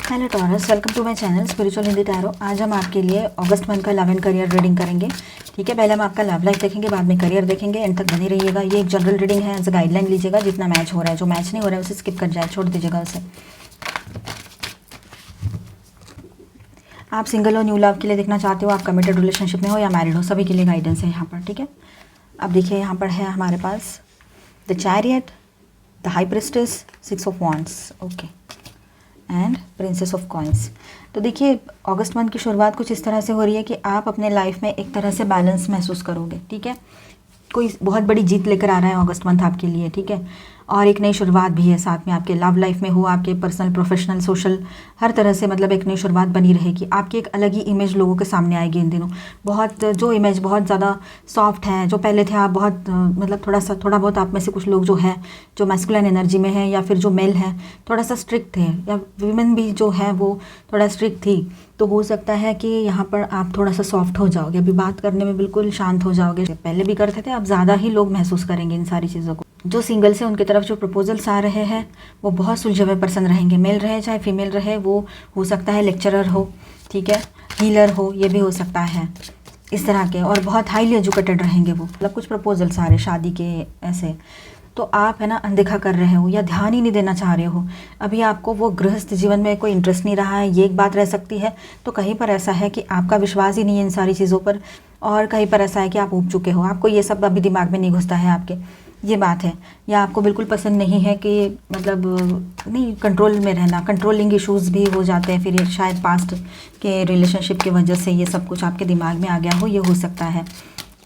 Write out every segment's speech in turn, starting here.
Hello Taurus, welcome to my channel spiritual Hindi tarot. आज हम आपके लिए अगस्त मंथ का लव एंड करियर रीडिंग करेंगे। ठीक है, पहले हम आपका लव लाइफ देखेंगे, बाद में करियर देखेंगे। एंड तक बने रहिएगा। ये एक जनरल रीडिंग है, एज गाइडलाइन लीजिएगा। जितना मैच हो रहा है, जो मैच नहीं हो रहा है उसे स्किप कर जाए, छोड़ दीजिएगा उसे। आप सिंगल हो, न्यू लव के लिए देखना चाहते हो, आप कमिटेड रिलेशनशिप में हो या मैरिड हो, सभी के लिए गाइडेंस है यहाँ पर। ठीक है, अब देखिए यहाँ पर है हमारे पास the chariot, the high priestess, 6 of wands, okay, and princess of coins. तो देखिए अगस्त मंथ की शुरुआत कुछ इस तरह से हो रही है कि आप अपने लाइफ में एक तरह से बैलेंस महसूस करोगे। ठीक है, कोई बहुत बड़ी जीत लेकर आ रहा है अगस्त मंथ आपके लिए। ठीक है, और एक नई शुरुआत भी है साथ में, आपके लव लाइफ में हो, आपके पर्सनल, प्रोफेशनल, सोशल, हर तरह से मतलब एक नई शुरुआत बनी रहेगी। आपकी एक अलग ही इमेज लोगों के सामने आएगी इन दिनों। बहुत जो इमेज बहुत ज़्यादा सॉफ्ट है, जो पहले थे आप बहुत मतलब थोड़ा बहुत आप में से कुछ लोग जो है, जो मैस्कुलिन एनर्जी में है या फिर जो मेल है, थोड़ा सा स्ट्रिक्ट थे, या वीमेन भी जो है वो थोड़ा स्ट्रिक्ट थी। तो हो सकता है कि यहाँ पर आप थोड़ा सा सॉफ्ट हो जाओगे, अभी बात करने में बिल्कुल शांत हो जाओगे। पहले भी करते थे, अब ज़्यादा ही लोग महसूस करेंगे इन सारी चीज़ों को। जो सिंगल्स हैं उनकी तरफ जो प्रपोजल्स आ रहे हैं वो बहुत सुलझे हुए पर्सन रहेंगे। मेल रहे चाहे फीमेल रहे, वो हो सकता है लेक्चरर हो, ठीक है, हीलर हो, ये भी हो सकता है इस तरह के, और बहुत हाईली एजुकेटेड रहेंगे वो। मतलब कुछ प्रपोजल्स आ रहे शादी के ऐसे, तो आप है ना अनदेखा कर रहे हो या ध्यान ही नहीं देना चाह रहे हो। अभी आपको वो गृहस्थ जीवन में कोई इंटरेस्ट नहीं रहा है, ये एक बात रह सकती है। तो कहीं पर ऐसा है कि आपका विश्वास ही नहीं है इन सारी चीज़ों पर, और कहीं पर ऐसा है कि आप ऊब चुके हो, आपको ये सब अभी दिमाग में नहीं घुसता है आपके, ये बात है। या आपको बिल्कुल पसंद नहीं है कि मतलब नहीं, कंट्रोल में रहना, कंट्रोलिंग इश्यूज़ भी हो जाते हैं। फिर ये शायद पास्ट के रिलेशनशिप की वजह से ये सब कुछ आपके दिमाग में आ गया हो, ये हो सकता है।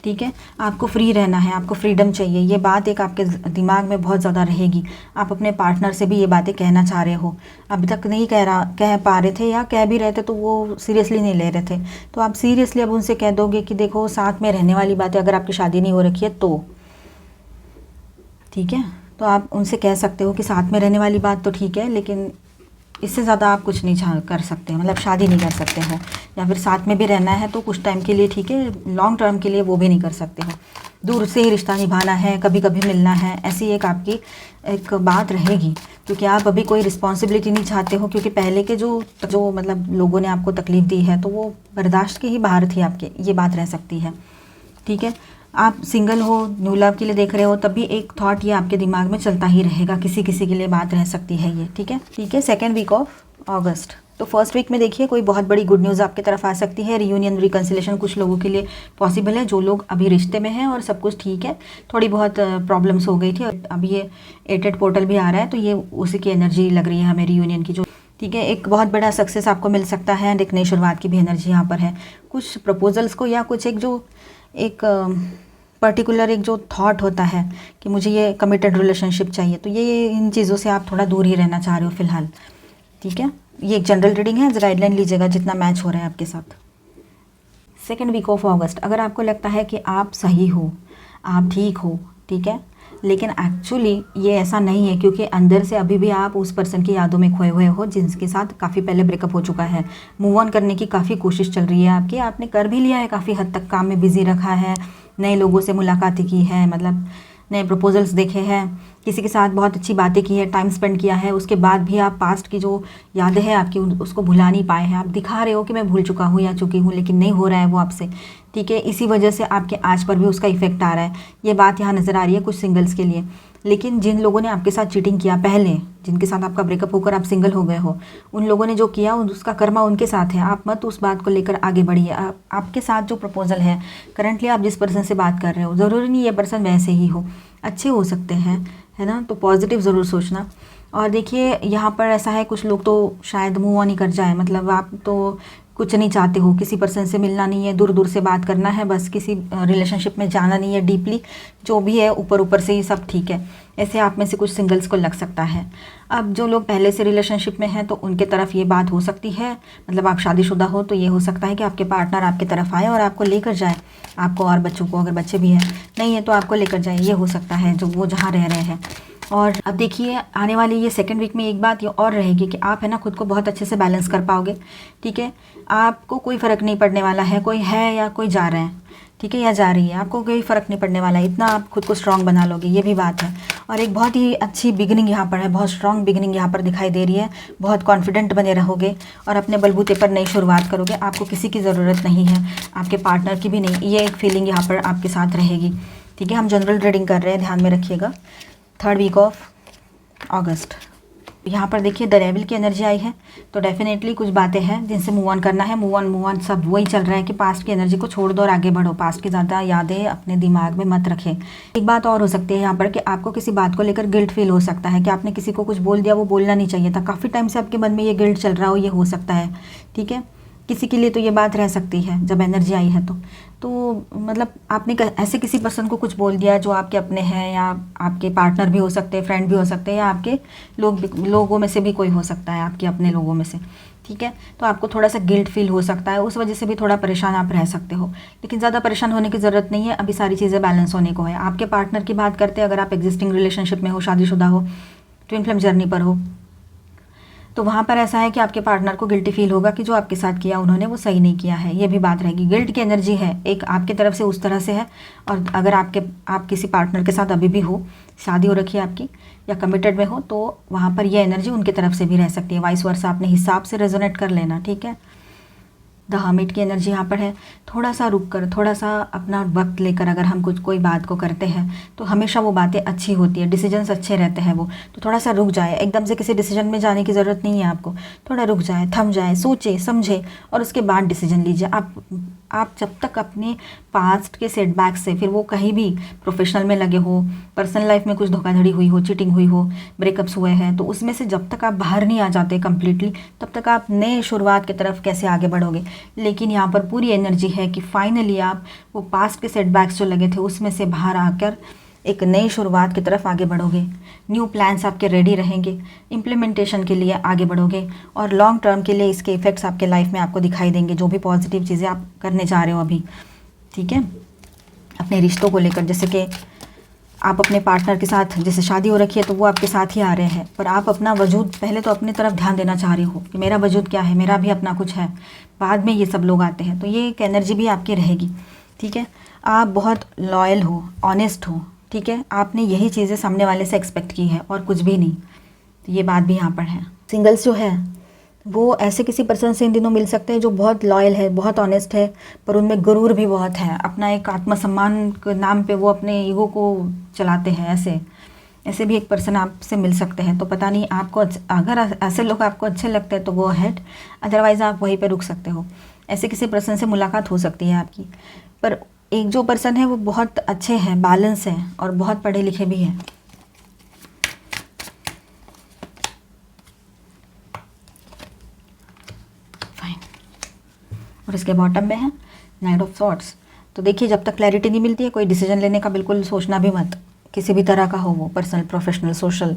ठीक है, आपको फ्री रहना है, आपको फ्रीडम चाहिए, ये बात एक आपके दिमाग में बहुत ज़्यादा रहेगी। आप अपने पार्टनर से भी ये बातें कहना चाह रहे हो, अभी तक नहीं कह पा रहे थे, या कह भी रहे थे तो वो सीरियसली नहीं ले रहे थे। तो आप सीरियसली अब उनसे कह दोगे कि देखो साथ में रहने वाली बातें, अगर आपकी शादी नहीं हो रखी है तो ठीक है, तो आप उनसे कह सकते हो कि साथ में रहने वाली बात तो ठीक है, लेकिन इससे ज़्यादा आप कुछ नहीं कर सकते, मतलब शादी नहीं कर सकते हो, या फिर साथ में भी रहना है तो कुछ टाइम के लिए, ठीक है, लॉन्ग टर्म के लिए वो भी नहीं कर सकते हो। दूर से ही रिश्ता निभाना है, कभी कभी मिलना है, ऐसी एक आपकी एक बात रहेगी। क्योंकि आप अभी कोई रिस्पॉन्सिबिलिटी नहीं चाहते हो, क्योंकि पहले के जो मतलब लोगों ने आपको तकलीफ़ दी है तो वो बर्दाश्त के ही बाहर थी आपके, ये बात रह सकती है। ठीक है, आप सिंगल हो, न्यू लव के लिए देख रहे हो, तब भी एक थॉट ये आपके दिमाग में चलता ही रहेगा, किसी किसी के लिए बात रह सकती है ये। ठीक है, ठीक है, सेकेंड वीक ऑफ अगस्त। तो फर्स्ट वीक में देखिए कोई बहुत बड़ी गुड न्यूज़ आपकी तरफ आ सकती है। रियूनियन, रिकन्सिलेशन कुछ लोगों के लिए पॉसिबल है, जो लोग अभी रिश्ते में हैं और सब कुछ ठीक है। थोड़ी बहुत प्रॉब्लम्स हो गई थी, और अभी ये 8 पोर्टल भी आ रहा है, तो ये उसी की एनर्जी लग रही है हमें रियूनियन की। जो ठीक है, एक बहुत बड़ा सक्सेस आपको मिल सकता है, एंड एक नई शुरुआत की भी एनर्जी यहाँ पर है। कुछ प्रपोजल्स को, या कुछ एक पर्टिकुलर एक जो थॉट होता है कि मुझे ये कमिटेड रिलेशनशिप चाहिए, तो ये इन चीज़ों से आप थोड़ा दूर ही रहना चाह रहे हो फ़िलहाल। ठीक है, ये एक जनरल रीडिंग है, गाइडलाइन लीजिएगा जितना मैच हो रहा है आपके साथ। सेकेंड वीक ऑफ अगस्त, अगर आपको लगता है कि आप सही हो, आप ठीक हो, ठीक है, लेकिन एक्चुअली ये ऐसा नहीं है, क्योंकि अंदर से अभी भी आप उस पर्सन की यादों में खोए हुए हो जिनके साथ काफ़ी पहले ब्रेकअप हो चुका है। मूव ऑन करने की काफ़ी कोशिश चल रही है आपकी, आपने कर भी लिया है, काफ़ी हद तक काम में बिजी रखा है, नए लोगों से मुलाकातें की है, मतलब नए प्रपोजल्स देखे हैं, किसी के साथ बहुत अच्छी बातें की है, टाइम स्पेंड किया है, उसके बाद भी आप पास्ट की जो यादें हैं आपकी उसको भुला नहीं पाए हैं। आप दिखा रहे हो कि मैं भूल चुका हूँ या चुकी हूँ, लेकिन नहीं हो रहा है वो आपसे। ठीक है, इसी वजह से आपके आज पर भी उसका इफेक्ट आ रहा है, ये बात यहाँ नज़र आ रही है कुछ सिंगल्स के लिए। लेकिन जिन लोगों ने आपके साथ चीटिंग किया पहले, जिनके साथ आपका ब्रेकअप होकर आप सिंगल हो गए हो, उन लोगों ने जो किया उसका कर्मा उनके साथ है। आप मत उस बात को लेकर आगे बढ़िए। आपके साथ जो प्रपोजल है, करंटली आप जिस पर्सन से बात कर रहे हो, ज़रूरी नहीं ये पर्सन वैसे ही हो, अच्छे हो सकते हैं, है ना, तो पॉजिटिव ज़रूर सोचना। और देखिए यहाँ पर ऐसा है, कुछ लोग तो शायद मूव ऑन ही कर जाए, मतलब आप तो कुछ नहीं चाहते हो, किसी पर्सन से मिलना नहीं है, दूर दूर से बात करना है, बस किसी रिलेशनशिप में जाना नहीं है डीपली, जो भी है ऊपर ऊपर से ही सब ठीक है, ऐसे आप में से कुछ सिंगल्स को लग सकता है। अब जो लोग पहले से रिलेशनशिप में हैं तो उनके तरफ ये बात हो सकती है, मतलब आप शादीशुदा हो तो ये हो सकता है कि आपके पार्टनर आपकी तरफ आए और आपको लेकर जाए, आपको और बच्चों को, अगर बच्चे भी हैं, नहीं है तो आपको लेकर जाए, ये हो सकता है जो वो जहाँ रह रहे हैं। और अब देखिए आने वाली ये सेकंड वीक में एक बात ये और रहेगी कि आप है ना खुद को बहुत अच्छे से बैलेंस कर पाओगे। ठीक है, आपको कोई फ़र्क नहीं पड़ने वाला है, कोई है या कोई जा रहा है। ठीक है, या जा रही है, आपको कोई फ़र्क नहीं पड़ने वाला है, इतना आप खुद को स्ट्रांग बना लोगे, ये भी बात है। और एक बहुत ही अच्छी बिगिनिंग यहाँ पर है, बहुत स्ट्रांग बिगिनिंग यहाँ पर दिखाई दे रही है, बहुत कॉन्फिडेंट बने रहोगे और अपने बलबूते पर नई शुरुआत करोगे। आपको किसी की ज़रूरत नहीं है, आपके पार्टनर की भी नहीं, ये एक फीलिंग यहाँ पर आपके साथ रहेगी। ठीक है, हम जनरल रीडिंग कर रहे हैं, ध्यान में रखिएगा। 3rd वीक ऑफ अगस्त, यहाँ पर देखिए द डेविल की एनर्जी आई है, तो डेफिनेटली कुछ बातें हैं जिनसे मूव ऑन करना है। मूव ऑन सब वही चल रहा है कि पास्ट की एनर्जी को छोड़ दो और आगे बढ़ो। पास्ट की ज़्यादा यादें अपने दिमाग में मत रखें। एक बात और हो सकती है यहाँ पर कि आपको किसी बात को लेकर गिल्ट फील हो सकता है कि आपने किसी को कुछ बोल दिया, वो बोलना नहीं चाहिए था। काफ़ी टाइम से आपके मन में ये गिल्ट चल रहा हो, ये हो सकता है। ठीक है, किसी के लिए तो ये बात रह सकती है जब एनर्जी आई है तो मतलब आपने ऐसे किसी पर्सन को कुछ बोल दिया जो आपके अपने हैं, या आपके पार्टनर भी हो सकते हैं, फ्रेंड भी हो सकते हैं, या आपके लोगों में से भी कोई हो सकता है, आपके अपने लोगों में से। ठीक है, तो आपको थोड़ा सा गिल्ट फील हो सकता है, उस वजह से भी थोड़ा परेशान आप रह सकते हो, लेकिन ज़्यादा परेशान होने की ज़रूरत नहीं है। अभी सारी चीज़ें बैलेंस होने को है। आपके पार्टनर की बात करते हैं, अगर आप एग्जिस्टिंग रिलेशनशिप में हो, शादीशुदा हो, ट्विन फ्लेम जर्नी पर हो, तो वहाँ पर ऐसा है कि आपके पार्टनर को गिल्टी फील होगा कि जो आपके साथ किया उन्होंने वो सही नहीं किया है। ये भी बात रहेगी। गिल्ट की एनर्जी है एक आपकी तरफ से, उस तरह से है। और अगर आप किसी पार्टनर के साथ अभी भी हो, शादी हो रखी है आपकी या कमिटेड में हो, तो वहाँ पर ये एनर्जी उनकी तरफ से भी रह सकती है। वाइस वर्सा अपने हिसाब से रेजोनेट कर लेना। ठीक है, द हर्मिट की एनर्जी यहाँ पर है। थोड़ा सा रुक कर, थोड़ा सा अपना वक्त लेकर अगर हम कोई बात को करते हैं तो हमेशा वो बातें अच्छी होती है, डिसीजंस अच्छे रहते हैं वो। तो थोड़ा सा रुक जाए, एकदम से किसी डिसीजन में जाने की ज़रूरत नहीं है आपको। थोड़ा रुक जाए, थम जाए, सोचे समझे और उसके बाद डिसीजन लीजिए। आप जब तक अपने पास्ट के सेटबैक से, फिर वो कहीं भी प्रोफेशनल में लगे हो, पर्सनल लाइफ में कुछ धोखाधड़ी हुई हो, चीटिंग हुई हो, ब्रेकअप्स हुए हैं, तो उसमें से जब तक आप बाहर नहीं आ जाते कम्प्लीटली, तब तक आप नए शुरुआत की तरफ कैसे आगे बढ़ोगे। लेकिन यहाँ पर पूरी एनर्जी है कि फाइनली आप वो पास्ट के सेटबैक्स जो लगे थे उसमें से बाहर आकर एक नई शुरुआत की तरफ आगे बढ़ोगे। न्यू प्लान्स आपके रेडी रहेंगे, इम्प्लीमेंटेशन के लिए आगे बढ़ोगे और लॉन्ग टर्म के लिए इसके इफ़ेक्ट्स आपके लाइफ में आपको दिखाई देंगे, जो भी पॉजिटिव चीज़ें आप करने जा रहे हो अभी। ठीक है, अपने रिश्तों को लेकर, जैसे कि आप अपने पार्टनर के साथ, जैसे शादी हो रखी है तो वो आपके साथ ही आ रहे हैं, पर आप अपना वजूद पहले तो अपनी तरफ ध्यान देना चाह रहे हो कि मेरा वजूद क्या है, मेरा भी अपना कुछ है। बाद में ये सब लोग आते हैं, तो ये एक एनर्जी भी आपकी रहेगी। ठीक है, आप बहुत लॉयल हो, ऑनेस्ट हो। ठीक है, आपने यही चीज़ें सामने वाले से एक्सपेक्ट की है और कुछ भी नहीं, तो ये बात भी यहाँ पर है। सिंगल्स जो है वो ऐसे किसी पर्सन से इन दिनों मिल सकते हैं जो बहुत लॉयल है, बहुत ऑनेस्ट है, पर उनमें गुरूर भी बहुत है। अपना एक आत्मसम्मान के नाम पे वो अपने ईगो को चलाते हैं। ऐसे भी एक पर्सन आपसे मिल सकते हैं। तो पता नहीं आपको, अगर ऐसे लोग आपको अच्छे लगते हैं तो गो अहेड, अदरवाइज़ आप वहीं पे रुक सकते हो। ऐसे किसी पर्सन से मुलाकात हो सकती है आपकी। पर एक जो पर्सन है वो बहुत अच्छे हैं, बैलेंस हैं और बहुत पढ़े लिखे भी हैं। फाइन, और इसके बॉटम में है नाइट ऑफ सॉर्ड्स। तो देखिए, जब तक क्लैरिटी नहीं मिलती है कोई डिसीजन लेने का बिल्कुल सोचना भी मत, किसी भी तरह का हो वो, पर्सनल, प्रोफेशनल, सोशल।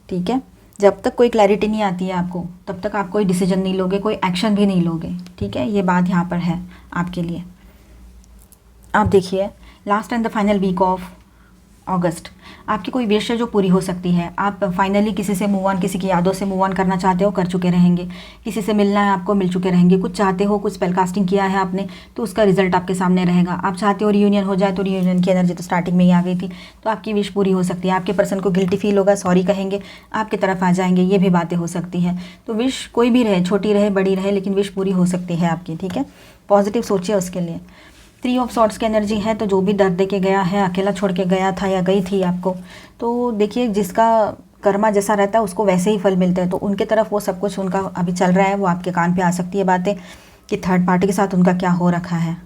ठीक है, जब तक कोई क्लैरिटी नहीं आती है आपको, तब तक आप कोई डिसीजन नहीं लोगे, कोई एक्शन भी नहीं लोगे। ठीक है, ये बात यहाँ पर है आपके लिए। आप देखिए, last and the final week of August, आपकी कोई विश है जो पूरी हो सकती है। आप फाइनली किसी से मूव ऑन, किसी की यादों से मूव ऑन करना चाहते हो, कर चुके रहेंगे। किसी से मिलना है आपको, मिल चुके रहेंगे। कुछ चाहते हो, कुछ स्पेल कास्टिंग किया है आपने, तो उसका रिजल्ट आपके सामने रहेगा। आप चाहते हो रियूनियन हो जाए, तो रियूनियन की एनर्जी तो स्टार्टिंग में ही आ गई थी, तो आपकी विश पूरी हो सकती है। आपके पर्सन को गिल्टी फील होगा, सॉरी कहेंगे, आपकी तरफ आ जाएंगे, ये भी बातें हो सकती हैं। तो विश कोई भी रहे, छोटी रहे, बड़ी रहे, लेकिन विश पूरी हो सकती है आपकी। ठीक है, पॉजिटिव सोचिए उसके लिए। 3 ऑफ सॉर्ड्स की एनर्जी है, तो जो भी दर्द दे के गया है, अकेला छोड़ के गया था या गई थी आपको, तो देखिए जिसका कर्मा जैसा रहता है उसको वैसे ही फल मिलते हैं। तो उनके तरफ वो सब कुछ उनका अभी चल रहा है, वो आपके कान पे आ सकती है बातें कि थर्ड पार्टी के साथ उनका क्या हो रखा है,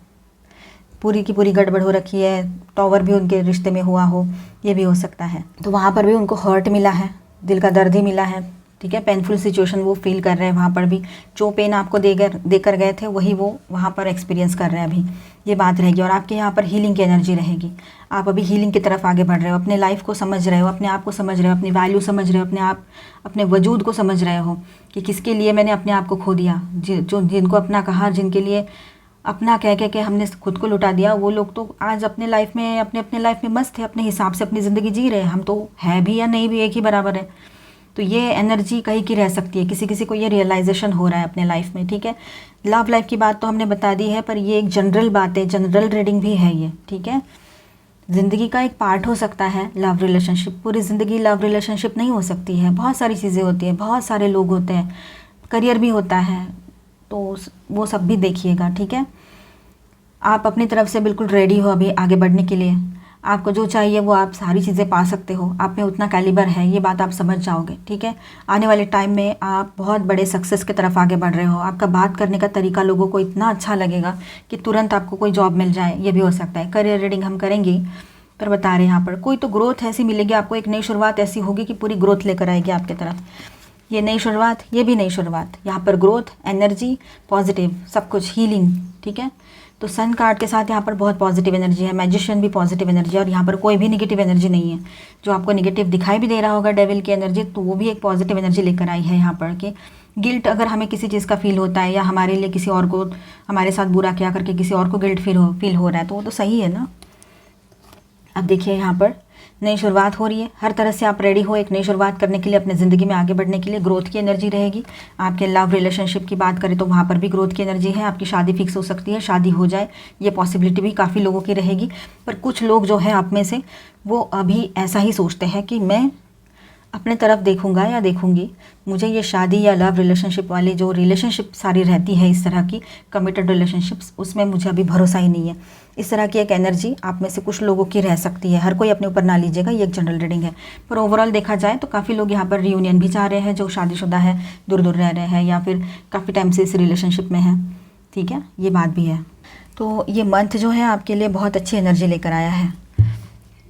पूरी की पूरी गड़बड़ हो रखी है, टॉवर भी उनके रिश्ते में हुआ हो, ये भी हो सकता है। तो वहाँ पर भी उनको हर्ट मिला है, दिल का दर्द ही मिला है। ठीक है, पेनफुल सिचुएशन वो फील कर रहे हैं। वहाँ पर भी जो पेन आपको देकर गए थे वही वो वहाँ पर एक्सपीरियंस कर रहे हैं अभी, ये बात रहेगी। और आपके यहाँ पर हीलिंग की एनर्जी रहेगी। आप अभी हीलिंग की तरफ आगे बढ़ रहे हो, अपने लाइफ को समझ रहे हो, अपने आप को समझ रहे हो, अपनी वैल्यू समझ रहे हो, अपने वजूद को समझ रहे हो कि किसके लिए मैंने अपने आप को खो दिया। जिनको अपना कहा, जिनके लिए अपना कह के हमने खुद को लुटा दिया, वो लोग तो आज अपने लाइफ में, अपने लाइफ में मस्त है, अपने हिसाब से अपनी ज़िंदगी जी रहे हैं। हम तो है भी या नहीं भी एक ही बराबर है। तो ये एनर्जी कहीं की रह सकती है, किसी किसी को ये रियलाइजेशन हो रहा है अपने लाइफ में, ठीक है। लव लाइफ की बात तो हमने बता दी है, पर ये एक जनरल बात है, जनरल रीडिंग भी है ये, ठीक है। ज़िंदगी का एक पार्ट हो सकता है लव रिलेशनशिप, पूरी ज़िंदगी लव रिलेशनशिप नहीं हो सकती है, बहुत सारी चीज़ें होती हैं, बहुत सारे लोग होते हैं, करियर भी होता है, तो वो सब भी देखिएगा, ठीक है। आप अपनी तरफ से बिल्कुल रेडी हो अभी आगे बढ़ने के लिए, आपको जो चाहिए वो आप सारी चीज़ें पा सकते हो, आप में उतना कैलिबर है, ये बात आप समझ जाओगे, ठीक है। आने वाले टाइम में आप बहुत बड़े सक्सेस की तरफ आगे बढ़ रहे हो, आपका बात करने का तरीका लोगों को इतना अच्छा लगेगा कि तुरंत आपको कोई जॉब मिल जाए, ये भी हो सकता है। करियर रीडिंग हम करेंगे, पर बता रहे हैं यहाँ पर कोई तो ग्रोथ ऐसी मिलेगी आपको, एक नई शुरुआत ऐसी होगी कि पूरी ग्रोथ लेकर आएगी आपकी तरफ। ये नई शुरुआत, ये भी नई शुरुआत, यहाँ पर ग्रोथ, एनर्जी, पॉजिटिव, सब कुछ, हीलिंग, ठीक है। तो सन कार्ड के साथ यहाँ पर बहुत पॉजिटिव एनर्जी है, मैजिशियन भी पॉजिटिव एनर्जी है, और यहाँ पर कोई भी निगेटिव एनर्जी नहीं है। जो आपको निगेटिव दिखाई भी दे रहा होगा डेविल की एनर्जी, तो वो भी एक पॉजिटिव एनर्जी लेकर आई है यहाँ पर कि गिल्ट अगर हमें किसी चीज़ का फील होता है, या हमारे लिए किसी और को, हमारे साथ बुरा किया करके किसी और को गिल्ट फील हो रहा है, तो वो तो सही है ना। अब देखिए यहाँ पर नई शुरुआत हो रही है, हर तरह से आप रेडी हो एक नई शुरुआत करने के लिए, अपने ज़िंदगी में आगे बढ़ने के लिए। ग्रोथ की एनर्जी रहेगी। आपके लव रिलेशनशिप की बात करें तो वहाँ पर भी ग्रोथ की एनर्जी है, आपकी शादी फिक्स हो सकती है, शादी हो जाए, ये पॉसिबिलिटी भी काफ़ी लोगों की रहेगी। पर कुछ लोग जो है आप में से, वो अभी ऐसा ही सोचते हैं कि मैं अपने तरफ देखूंगा या देखूंगी, मुझे ये शादी या लव रिलेशनशिप वाली जो रिलेशनशिप सारी रहती है, इस तरह की कमिटेड रिलेशनशिप्स, उसमें मुझे अभी भरोसा ही नहीं है। इस तरह की एक एनर्जी आप में से कुछ लोगों की रह सकती है। हर कोई अपने ऊपर ना लीजिएगा, ये एक जनरल रीडिंग है। पर ओवरऑल देखा जाए तो काफ़ी लोग यहाँ पर रियूनियन भी चाह रहे हैं, जो शादीशुदा है, दूर दूर रह रहे हैं, या फिर काफ़ी टाइम से इस रिलेशनशिप में हैं, ठीक है, ये बात भी है। तो ये मंथ जो है आपके लिए बहुत अच्छी एनर्जी लेकर आया है।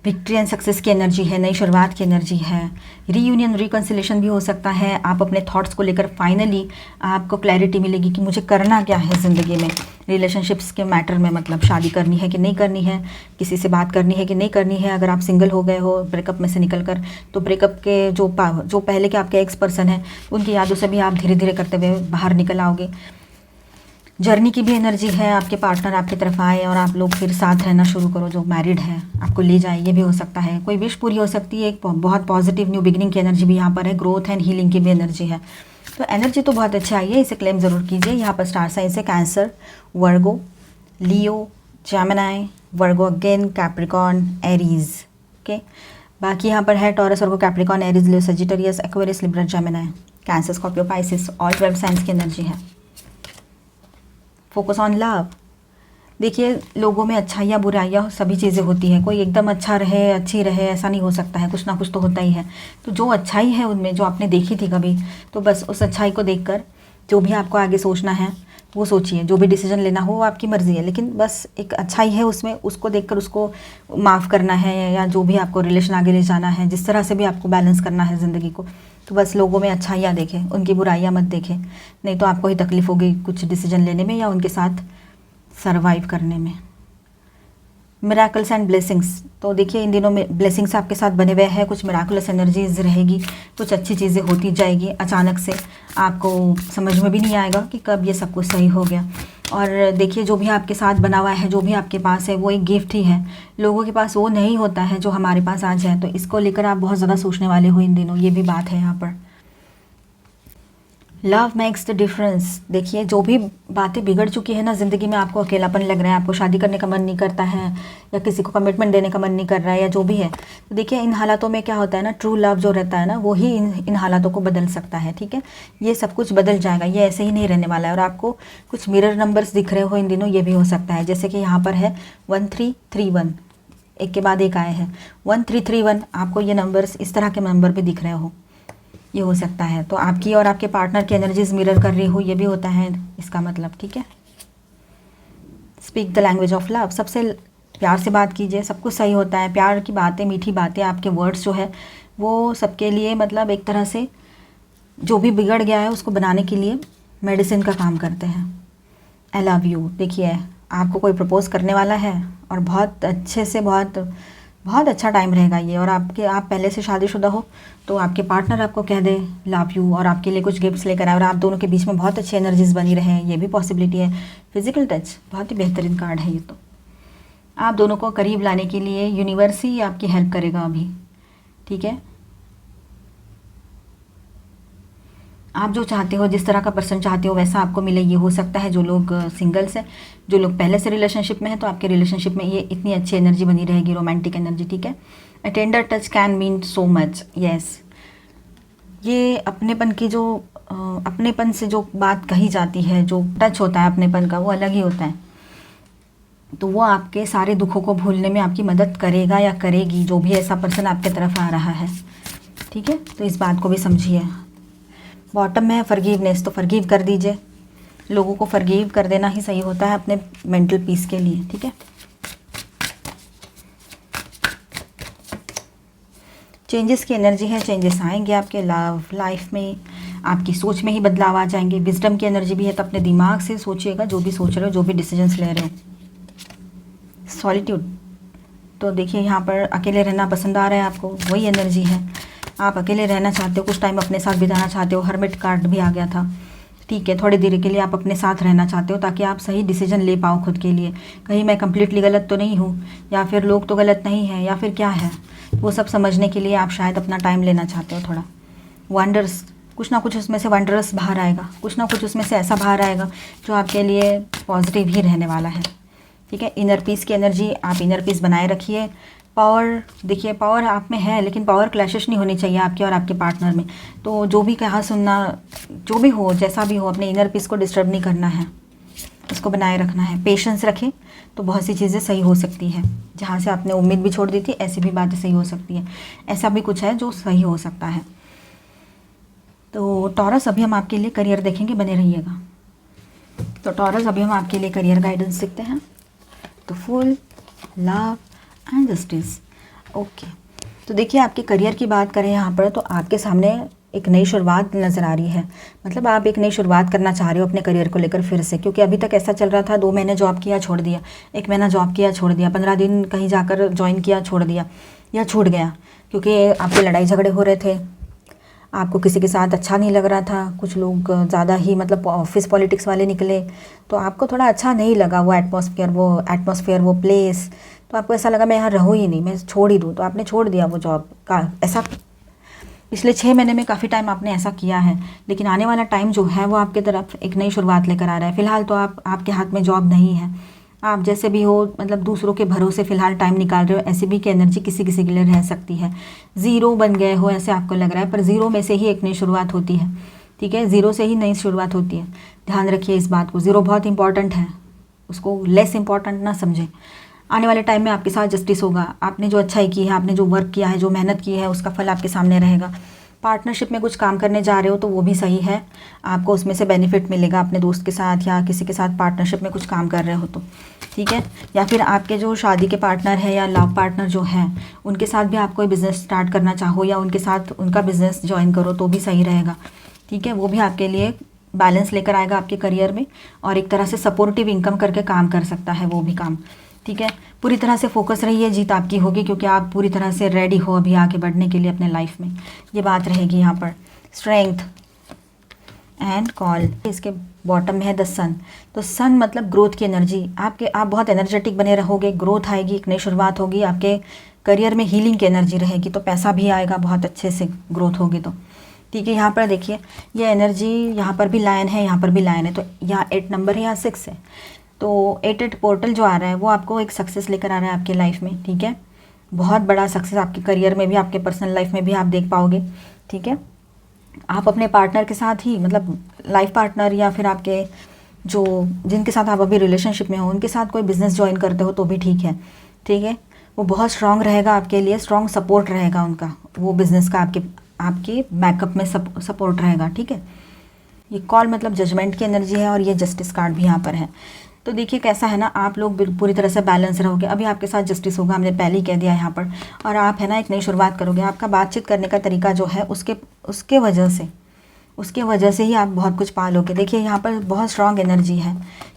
विक्ट्री एंड सक्सेस की एनर्जी है, नई शुरुआत की एनर्जी है, रीयूनियन रिकन्सिलेशन भी हो सकता है। आप अपने थॉट्स को लेकर फाइनली आपको क्लैरिटी मिलेगी कि मुझे करना क्या है ज़िंदगी में, रिलेशनशिप्स के मैटर में, मतलब शादी करनी है कि नहीं करनी है, किसी से बात करनी है कि नहीं करनी है। अगर आप सिंगल हो गए हो ब्रेकअप में से निकल कर, तो ब्रेकअप के जो पहले के आपके एक्स पर्सन हैं, उनकी यादों से भी आप धीरे धीरे करते हुए बाहर निकल आओगे। जर्नी की भी एनर्जी है, आपके पार्टनर आपकी तरफ आए और आप लोग फिर साथ रहना शुरू करो, जो मैरिड है आपको ले जाए, ये भी हो सकता है। कोई विश पूरी हो सकती है, एक बहुत पॉजिटिव न्यू बिगिनिंग की एनर्जी भी यहाँ पर है। ग्रोथ एंड हीलिंग की भी एनर्जी है। तो एनर्जी तो बहुत अच्छी आई है, इसे क्लेम ज़रूर कीजिए। यहाँ पर स्टार साइन से Cancer, Virgo, Leo, Gemini, Virgo again, Capricorn, Aries, okay. बाकी यहाँ पर है Taurus, Virgo, Capricorn, Aries, Leo, Sagittarius, Aquarius, Libra, Gemini, Cancer, Scorpio, Pisces, all 12 signs की एनर्जी है। Focus on love. देखिए, लोगों में अच्छाइयाँ बुराइयाँ सभी चीज़ें होती हैं, कोई एकदम अच्छा रहे, अच्छी रहे, ऐसा नहीं हो सकता है, कुछ ना कुछ तो होता ही है। तो जो अच्छाई है उनमें, जो आपने देखी थी कभी, तो बस उस अच्छाई को देखकर जो भी आपको आगे सोचना है वो सोचिए, जो भी डिसीजन लेना हो वो आपकी मर्ज़ी है, लेकिन बस एक अच्छाई है उसमें, उसको देखकर उसको माफ़ करना है, या जो भी आपको रिलेशन आगे ले जाना है, जिस तरह से भी आपको बैलेंस करना है ज़िंदगी को, तो बस लोगों में अच्छाइयाँ देखें, उनकी बुराइयाँ मत देखें, नहीं तो आपको ही तकलीफ़ होगी कुछ डिसीजन लेने में या उनके साथ सरवाइव करने में। मिराकल्स एंड ब्लेसिंग्स, तो देखिए इन दिनों में ब्लेसिंग्स आपके साथ बने हुए हैं, कुछ मिराकुलस एनर्जीज रहेगी, कुछ अच्छी चीज़ें होती जाएगी। अचानक से आपको समझ में भी नहीं आएगा कि कब ये सब कुछ सही हो गया। और देखिए, जो भी आपके साथ बना हुआ है, जो भी आपके पास है, वो एक गिफ्ट ही है। लोगों के पास वो नहीं होता है जो हमारे पास आज है, तो इसको लेकर आप बहुत ज़्यादा सोचने वाले हो इन दिनों, ये भी बात है यहाँ पर। Love makes the difference. देखिए, जो भी बातें बिगड़ चुकी है ना ज़िंदगी में, आपको अकेलापन लग रहा है, आपको शादी करने का मन नहीं करता है, या किसी को कमिटमेंट देने का मन नहीं कर रहा है, या जो भी है, तो देखिए इन हालातों में क्या होता है ना, ट्रू लव जो रहता है ना, वो ही इन हालातों को बदल सकता है, ठीक है। ये सब कुछ बदल जाएगा, ये ऐसे ही नहीं रहने वाला है। और आपको कुछ मिरर नंबर्स दिख रहे हो इन दिनों, ये भी हो सकता है, जैसे कि यहाँ पर है 1331, एक के बाद एक आए हैं 1331, आपको ये नंबर्स, इस तरह के नंबर भी दिख रहे हो, ये हो सकता है। तो आपकी और आपके पार्टनर की एनर्जीज मिरर कर रही हो, ये भी होता है इसका मतलब, ठीक है। Speak the language of love, सबसे प्यार से बात कीजिए, सब कुछ सही होता है। प्यार की बातें, मीठी बातें, आपके वर्ड्स जो है वो सबके लिए, मतलब एक तरह से जो भी बिगड़ गया है उसको बनाने के लिए मेडिसिन का काम करते हैं। आई लव यू, देखिए आपको कोई प्रपोज करने वाला है, और बहुत अच्छे से, बहुत अच्छा टाइम रहेगा ये। और आप पहले से शादीशुदा हो तो आपके पार्टनर आपको कह दे लव यू, और आपके लिए कुछ गिफ्ट्स लेकर आए, और आप दोनों के बीच में बहुत अच्छी एनर्जीज बनी रहे, ये भी पॉसिबिलिटी है। फिजिकल टच, बहुत ही बेहतरीन कार्ड है ये। तो आप दोनों को करीब लाने के लिए यूनिवर्स ही आपकी हेल्प करेगा अभी, ठीक है। आप जो चाहते हो, जिस तरह का पर्सन चाहते हो वैसा आपको मिले, ये हो सकता है। जो लोग सिंगल्स हैं, जो लोग पहले से रिलेशनशिप में हैं, तो आपके रिलेशनशिप में ये इतनी अच्छी एनर्जी बनी रहेगी, रोमांटिक एनर्जी, ठीक है। A tender touch can mean so much, yes. ये अपनेपन की जो अपनेपन से जो बात कही जाती है, जो टच होता है अपनेपन का, वो अलग ही होता है। तो वो आपके सारे दुखों को भूलने में आपकी मदद करेगा या करेगी, जो भी ऐसा पर्सन आपके तरफ आ रहा है, ठीक है। तो इस बात को भी समझिए। बॉटम में है फॉरगिवनेस, तो फॉरगिव कर दीजिए। लोगों को फॉरगिव कर देना ही सही होता है अपने मेंटल पीस के लिए, ठीक है। चेंजेस की एनर्जी है, चेंजेस आएंगे आपके लव लाइफ में, आपकी सोच में ही बदलाव आ जाएंगे। विजडम की एनर्जी भी है, तो अपने दिमाग से सोचिएगा जो भी सोच रहे हो, जो भी डिसीजंस ले रहे हो। सॉलिट्यूड, तो देखिए यहाँ पर अकेले रहना पसंद आ रहा है आपको, वही एनर्जी है। आप अकेले रहना चाहते हो, कुछ टाइम अपने साथ बिताना चाहते हो। हर्मिट कार्ड भी आ गया था, ठीक है। थोड़ी देर के लिए आप अपने साथ रहना चाहते हो, ताकि आप सही डिसीजन ले पाओ खुद के लिए। कहीं मैं कम्प्लीटली गलत तो नहीं हूँ, या फिर लोग तो गलत नहीं हैं, या फिर क्या है, वो सब समझने के लिए आप शायद अपना टाइम लेना चाहते हो थोड़ा। वंडर्स, कुछ ना कुछ उसमें से वंडरस बाहर आएगा, कुछ ना कुछ उसमें से ऐसा बाहर आएगा जो आपके लिए पॉजिटिव ही रहने वाला है, ठीक है। इनर पीस की एनर्जी, आप इनर पीस बनाए रखिए। पावर, देखिए पावर आप में है, लेकिन पावर क्लैशेस नहीं होनी चाहिए आपके और आपके पार्टनर में। तो जो भी कहा सुनना, जो भी हो, जैसा भी हो, अपने इनर पीस को डिस्टर्ब नहीं करना है, इसको बनाए रखना है। पेशेंस रखें तो बहुत सी चीज़ें सही हो सकती है। जहाँ से आपने उम्मीद भी छोड़ दी थी, ऐसी भी बातें सही हो सकती है। ऐसा भी कुछ है जो सही हो सकता है। तो टॉरस, अभी हम आपके लिए करियर देखेंगे, बने रहिएगा। तो टॉरस, अभी हम आपके लिए करियर गाइडेंस देखते हैं। तो full love and justice, okay. तो देखिए आपके करियर की बात करें यहाँ पर, तो आपके सामने एक नई शुरुआत नज़र आ रही है। मतलब आप एक नई शुरुआत करना चाह रहे हो अपने करियर को लेकर फिर से, क्योंकि अभी तक ऐसा चल रहा था 2 महीने जॉब किया छोड़ दिया, 1 महीना जॉब किया छोड़ दिया, 15 दिन कहीं जाकर ज्वाइन किया छोड़ दिया, या छूट गया क्योंकि आपके लड़ाई झगड़े हो रहे थे, आपको किसी के साथ अच्छा नहीं लग रहा था। कुछ लोग ज़्यादा ही मतलब ऑफिस पॉलिटिक्स वाले निकले, तो आपको थोड़ा अच्छा नहीं लगा वो एटमॉस्फेयर, वो प्लेस। तो आपको ऐसा लगा मैं यहाँ रहूँ ही नहीं, मैं छोड़ ही दूँ, तो आपने छोड़ दिया वो जॉब का। ऐसा पिछले 6 महीने में काफ़ी टाइम आपने ऐसा किया है। लेकिन आने वाला टाइम जो है वो आपके तरफ एक नई शुरुआत लेकर आ रहा है। फ़िलहाल तो आपके हाथ में जॉब नहीं है, आप जैसे भी हो, मतलब दूसरों के भरोसे फ़िलहाल टाइम निकाल रहे हो। ऐसी भी की एनर्जी किसी किसी के लिए रह सकती है। ज़ीरो बन गए हो ऐसे आपको लग रहा है, पर ज़ीरो में से ही एक नई शुरुआत होती है, ठीक है। ज़ीरो से ही नई शुरुआत होती है, ध्यान रखिए इस बात को। ज़ीरो बहुत इंपॉर्टेंट है, उसको लेस इंपॉर्टेंट ना समझें। आने वाले टाइम में आपके साथ जस्टिस होगा। आपने जो अच्छाई की है, आपने जो वर्क किया है, जो मेहनत की है, उसका फल आपके सामने रहेगा। पार्टनरशिप में कुछ काम करने जा रहे हो तो वो भी सही है, आपको उसमें से बेनिफिट मिलेगा अपने दोस्त के साथ या किसी के साथ पार्टनरशिप में कुछ काम कर रहे हो तो, ठीक है। या फिर आपके जो शादी के पार्टनर है या लव पार्टनर जो है, उनके साथ भी आप कोई बिज़नेस स्टार्ट करना चाहो या उनके साथ उनका बिज़नेस ज्वाइन करो तो भी सही रहेगा, ठीक है। वो भी आपके लिए बैलेंस लेकर आएगा आपके करियर में, और एक तरह से सपोर्टिव इनकम करके काम कर सकता है वो भी काम, ठीक है। पूरी तरह से फोकस रहिए, जीत आपकी होगी, क्योंकि आप पूरी तरह से रेडी हो अभी आगे बढ़ने के लिए अपने लाइफ में, ये बात रहेगी यहाँ पर। स्ट्रेंथ एंड कॉल, इसके बॉटम में है द सन। तो सन मतलब ग्रोथ की एनर्जी, आप बहुत एनर्जेटिक बने रहोगे, ग्रोथ आएगी, एक नई शुरुआत होगी आपके करियर में, हीलिंग की एनर्जी रहेगी, तो पैसा भी आएगा बहुत अच्छे से, ग्रोथ होगी तो, ठीक है। यहाँ पर देखिए ये एनर्जी, यहाँ पर भी लाइन है, यहाँ पर भी लाइन है, तो यहाँ 8 नंबर है, यहाँ 6 है। तो 8 पोर्टल जो आ रहा है वो आपको एक सक्सेस लेकर आ रहा है आपके लाइफ में, ठीक है। बहुत बड़ा सक्सेस आपके करियर में भी, आपके पर्सनल लाइफ में भी आप देख पाओगे, ठीक है। आप अपने पार्टनर के साथ ही, मतलब लाइफ पार्टनर या फिर आपके जो जिनके साथ आप अभी रिलेशनशिप में हो, उनके साथ कोई बिज़नेस ज्वाइन करते हो तो भी ठीक है, ठीक है। वो बहुत स्ट्रांग रहेगा आपके लिए, स्ट्रांग सपोर्ट रहेगा उनका, वो बिज़नेस का आपके बैकअप में सपोर्ट रहेगा, ठीक है। ये कॉल मतलब जजमेंट की एनर्जी है, और ये जस्टिस कार्ड भी यहाँ पर है। तो देखिए कैसा है ना, आप लोग पूरी तरह से बैलेंस रहोगे। अभी आपके साथ जस्टिस होगा, हमने पहले ही कह दिया यहाँ पर, और आप है ना एक नई शुरुआत करोगे। आपका बातचीत करने का तरीका जो है उसके वजह से ही आप बहुत कुछ पा लोगे। देखिए यहाँ पर बहुत स्ट्रांग एनर्जी है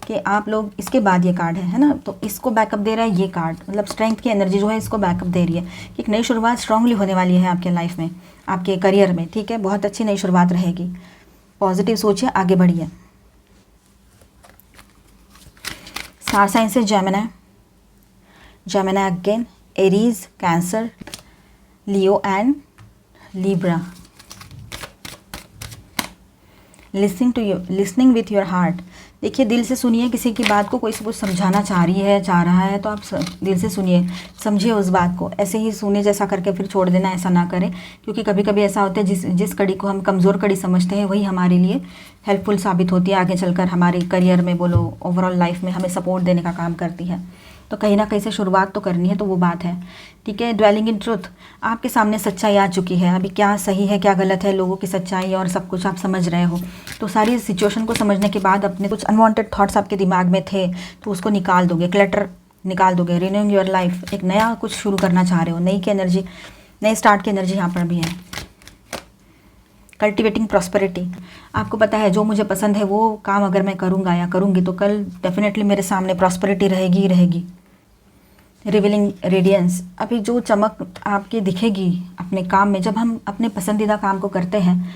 कि आप लोग, इसके बाद ये कार्ड है ना, तो इसको बैकअप दे रहा है ये कार्ड, मतलब स्ट्रेंथ की एनर्जी जो है इसको बैकअप दे रही है कि एक नई शुरुआत स्ट्रांगली होने वाली है आपके लाइफ में, आपके करियर में, ठीक है। बहुत अच्छी नई शुरुआत रहेगी, पॉजिटिव सोचिए, आगे बढ़िए। स्टार साइन से Gemini again, Aries, cancer, Leo and Libra. Listening with your heart. देखिए दिल से सुनिए किसी की बात को, कोई से कुछ समझाना चाह रहा है तो आप दिल से सुनिए, समझिए उस बात को। ऐसे ही सुने जैसा करके फिर छोड़ देना, ऐसा ना करें, क्योंकि कभी कभी ऐसा होता है जिस कड़ी को हम कमज़ोर कड़ी समझते हैं वही हमारे लिए हेल्पफुल साबित होती है, आगे चलकर हमारे करियर में बोलो, ओवरऑल लाइफ में हमें सपोर्ट देने का काम करती है। तो कहीं ना कहीं से शुरुआत तो करनी है, तो वो बात है, ठीक है। ड्वेलिंग इन ट्रुथ, आपके सामने सच्चाई आ चुकी है, अभी क्या सही है क्या गलत है, लोगों की सच्चाई और सब कुछ आप समझ रहे हो। तो सारी सिचुएशन को समझने के बाद अपने कुछ अनवांटेड थॉट्स आपके दिमाग में थे तो उसको निकाल दोगे, क्लटर निकाल दोगे। रिन्यूइंग योर लाइफ, एक नया कुछ शुरू करना चाह रहे हो, नई की एनर्जी, नए स्टार्ट की एनर्जी यहाँ पर भी है। कल्टिवेटिंग प्रॉस्पेरिटी, आपको पता है जो मुझे पसंद है वो काम अगर मैं करूँगा या करूँगी तो कल डेफिनेटली मेरे सामने प्रॉस्पेरिटी रहेगी ही रहेगी। रिवीलिंग रेडियंस, अभी जो चमक आपकी दिखेगी अपने काम में, जब हम अपने पसंदीदा काम को करते हैं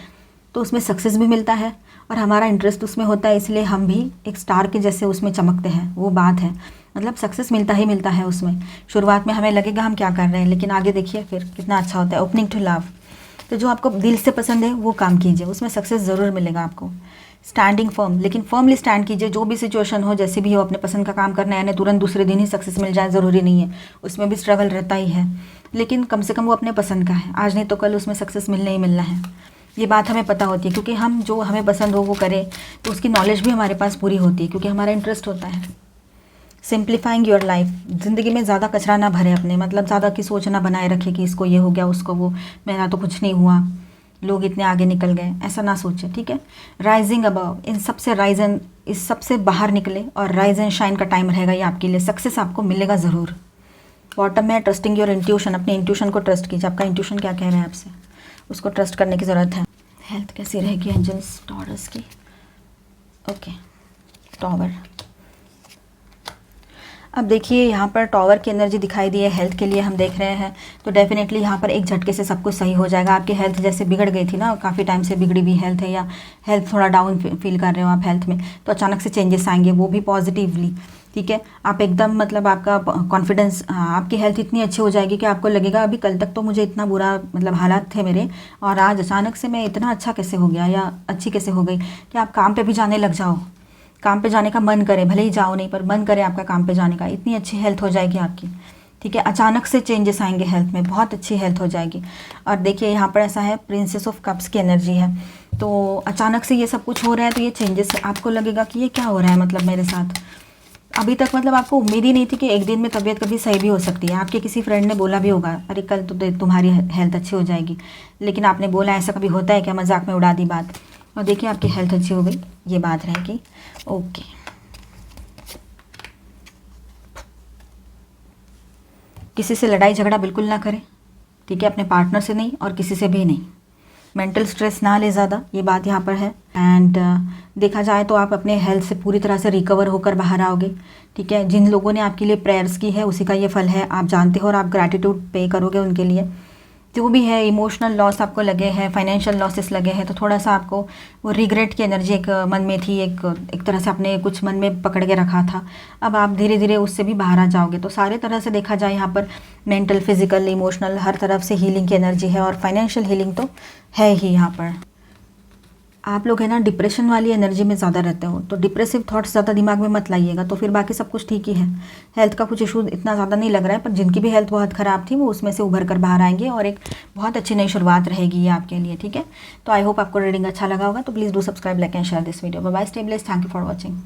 तो उसमें सक्सेस भी मिलता है और हमारा इंटरेस्ट उसमें होता है, इसलिए हम भी एक स्टार के जैसे उसमें चमकते हैं, वो बात है। मतलब सक्सेस मिलता ही मिलता है उसमें। शुरुआत में हमें लगेगा हम क्या कर रहे हैं, लेकिन आगे देखिए फिर कितना अच्छा होता है। ओपनिंग टू लव, तो जो आपको दिल से पसंद है वो काम कीजिए, उसमें सक्सेस ज़रूर मिलेगा आपको। स्टैंडिंग फर्म, लेकिन फर्मली स्टैंड कीजिए, जो भी सिचुएशन हो, जैसे भी हो, अपने पसंद का काम करना है, यानी तुरंत दूसरे दिन ही सक्सेस मिल जाए ज़रूरी नहीं है, उसमें भी स्ट्रगल रहता ही है, लेकिन कम से कम वो अपने पसंद का है, आज नहीं तो कल उसमें सक्सेस मिलना ही मिलना है। ये बात हमें पता होती है, क्योंकि हम जो हमें पसंद हो वो करें तो उसकी नॉलेज भी हमारे पास पूरी होती है, क्योंकि हमारा इंटरेस्ट होता है। सिंप्लीफाइंग योर लाइफ, ज़िंदगी में ज़्यादा कचरा ना भरे अपने, मतलब ज़्यादा की सोच ना बनाए रखे कि इसको ये हो गया उसको वो, मेरा तो कुछ नहीं हुआ, लोग इतने आगे निकल गए, ऐसा ना सोचे, ठीक है। राइजिंग अबव, इन सबसे राइज एंड, इस सबसे बाहर निकले और राइज एंड शाइन का टाइम रहेगा ये आपके लिए, सक्सेस आपको मिलेगा ज़रूर। बॉटम में ट्रस्टिंग योर इंट्यूशन, अपने इंट्यूशन को ट्रस्ट कीजिए, आपका इंट्यूशन क्या कह रहा है आपसे, उसको ट्रस्ट करने की ज़रूरत है। हेल्थ कैसी रहेगी एंजल्स टॉरस की, ओके। टॉवर, अब देखिए यहाँ पर टॉवर की एनर्जी दिखाई दी है, हेल्थ के लिए हम देख रहे हैं, तो डेफिनेटली यहाँ पर एक झटके से सब कुछ सही हो जाएगा। आपकी हेल्थ जैसे बिगड़ गई थी ना, काफ़ी टाइम से बिगड़ी हुई हेल्थ है, या हेल्थ थोड़ा डाउन फील कर रहे हो आप हेल्थ में, तो अचानक से चेंजेस आएंगे, वो भी पॉजिटिवली, ठीक है। आप एकदम मतलब आपका कॉन्फिडेंस, आपकी हेल्थ इतनी अच्छी हो जाएगी कि आपको लगेगा अभी कल तक तो मुझे इतना बुरा मतलब हालात थे मेरे, और आज अचानक से मैं इतना अच्छा कैसे हो गया या अच्छी कैसे हो गई, कि आप काम पे भी जाने लग जाओ, काम पे जाने का मन करे, भले ही जाओ नहीं पर मन करे आपका काम पे जाने का, इतनी अच्छी हेल्थ हो जाएगी आपकी, ठीक है। अचानक से चेंजेस आएंगे हेल्थ में, बहुत अच्छी हेल्थ हो जाएगी। और देखिए यहाँ पर ऐसा है, प्रिंसेस ऑफ कप्स की एनर्जी है, तो अचानक से ये सब कुछ हो रहा है, तो ये चेंजेस आपको लगेगा कि ये क्या हो रहा है, मतलब मेरे साथ अभी तक मतलब आपको उम्मीद ही नहीं थी कि एक दिन में तबीयत कभी सही भी हो सकती है। आपके किसी फ्रेंड ने बोला भी होगा, अरे कल तो तुम्हारी हेल्थ अच्छी हो जाएगी, लेकिन आपने बोला ऐसा कभी होता है क्या, मजाक में उड़ा दी बात, और देखिए आपकी हेल्थ अच्छी हो गई, ये बात रहेगी, ओके। किसी से लड़ाई झगड़ा बिल्कुल ना करें, ठीक है, अपने पार्टनर से नहीं और किसी से भी नहीं। मेंटल स्ट्रेस ना ले ज़्यादा, ये बात यहाँ पर है। एंड देखा जाए तो आप अपने हेल्थ से पूरी तरह से रिकवर होकर बाहर आओगे, ठीक है। जिन लोगों ने आपके लिए प्रेयर्स की है उसी का ये फल है, आप जानते हो, और आप ग्रैटिट्यूड पे करोगे उनके लिए। जो भी है इमोशनल लॉस आपको लगे हैं, फाइनेंशियल लॉसेस लगे हैं, तो थोड़ा सा आपको वो रिग्रेट की एनर्जी एक मन में थी, एक तरह से आपने कुछ मन में पकड़ के रखा था, अब आप धीरे धीरे उससे भी बाहर आ जाओगे। तो सारे तरह से देखा जाए यहाँ पर मेंटल, फिजिकल, इमोशनल, हर तरफ से हीलिंग की एनर्जी है, और फाइनेंशियल हीलिंग तो है ही यहाँ पर। आप लोग है ना डिप्रेशन वाली एनर्जी में ज़्यादा रहते हो, तो डिप्रेसिव थॉट्स ज़्यादा दिमाग में मत लाइएगा, तो फिर बाकी सब कुछ ठीक ही है। हेल्थ का कुछ इशू इतना ज़्यादा नहीं लग रहा है, पर जिनकी भी हेल्थ बहुत ख़राब थी वो उसमें से उभर कर बाहर आएंगे, और एक बहुत अच्छी नई शुरुआत रहेगी ये आपके लिए, ठीक है। तो आई होप आपको रीडिंग अच्छा लगा होगा, तो please do subscribe, like and share this video. Bye bye, stay blessed, thank you for watching.